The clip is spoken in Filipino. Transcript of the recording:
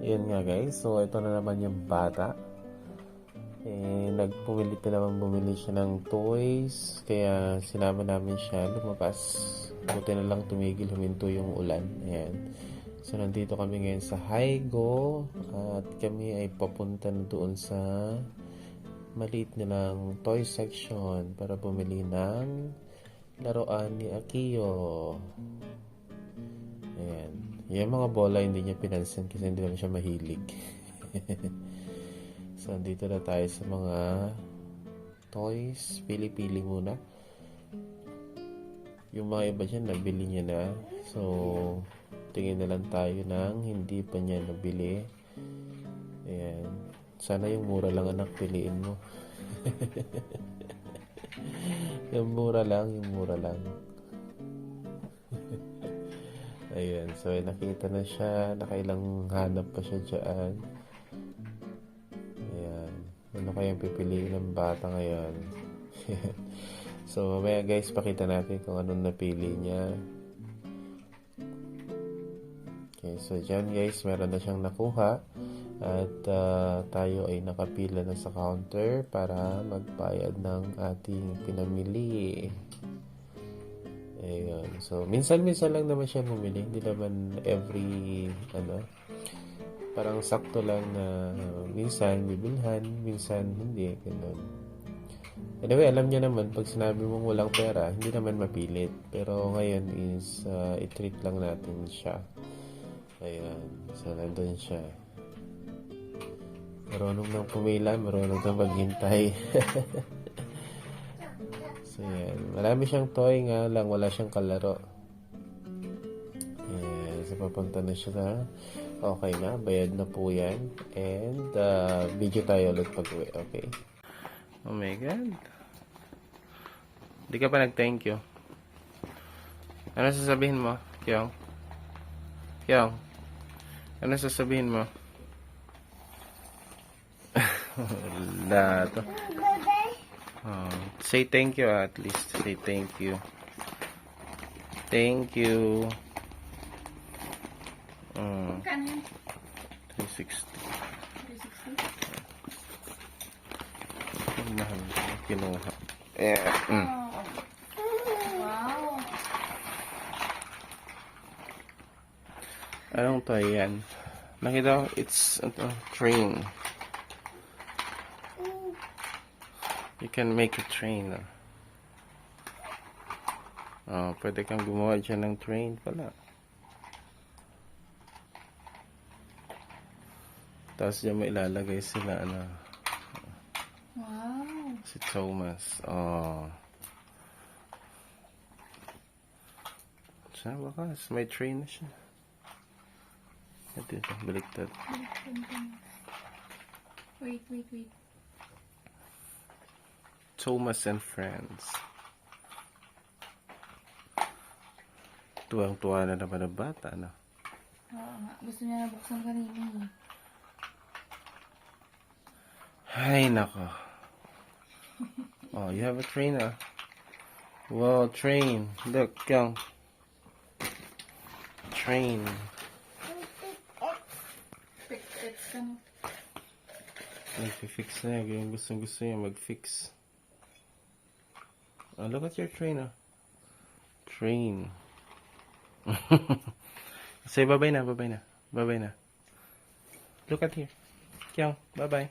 Yan nga guys, so ito na naman yung bata. Nagpumilit na naman bumili siya ng toys, kaya sinama namin siya lumabas. Buti na lang tumigil, huminto yung ulan. Ayan. So nandito kami ngayon sa Haigo at kami ay papunta na doon sa maliit nilang toy section para bumili ng laruan ni Akio. Ayan. Yung mga bola hindi niya pinansin kasi hindi naman siya mahilig. So, andito na tayo sa mga toys. Pili-pili muna. Yung mga iba dyan, nabili niya na. So, tingin na lang tayo ng hindi pa niya nabili. Ayan. Sana yung mura lang anak, piliin mo. Yung mura lang. Ayan. So, nakita na siya. Nakailang hanap pa siya dyan. Ayan. Ano kayang pipiliin ng bata ngayon? So, mamaya guys, pakita natin kung anong napili niya. Okay. So, dyan guys, meron na siyang nakuha. At tayo ay nakapila na sa counter para magbayad ng ating pinamili. Ayun. So, minsan-minsan lang naman siya bumili. Hindi naman every, parang sakto lang na minsan bibilhan, minsan hindi. Ganun. Anyway, alam niya naman, pag sinabi mong walang pera, hindi naman mapilit. Pero ngayon is, i-treat lang natin siya. Ayun. So, nandun siya. Marunong nang pumila, marunong nang maghintay. So, yan. Marami siyang toy nga lang, wala siyang kalaro. Ayan. So, papunta na siya na. Okay na, bayad na po yan. And, video tayo ulit pag-uwi. Okay? Oh my God. Hindi ka pa nag-thank you. Ano sasabihin mo, Kyong? Kyong? Ano sasabihin mo? Wala to. Say thank you at least. Say thank you. Thank you. 360. 360? Mahal. Kinuha. Yeah. Wow. Anong to yan? Nakita ko, it's train. You can make a train. Pwede kang gumawa dyan ng train pala. Tapos dyan may ilalagay sila, Wow. si Thomas. Sa wakas, may train na siya. Ito, baliktad. Wait. Thomas and Friends. Tuwang-tuwa na naman ang bata, no? Oo nga. Gusto niya na buksan kanina eh. Ay, nako. Oh, you have a train, ah. Wow, train. Look, Kyung. Train. It's ka na. Nag-fix na yan. Yung gustong-gusto niya mag-fix. Oh, look at your train, ah. Train. Say bye-bye na. Bye-bye na. Look at here. Kyung, bye-bye.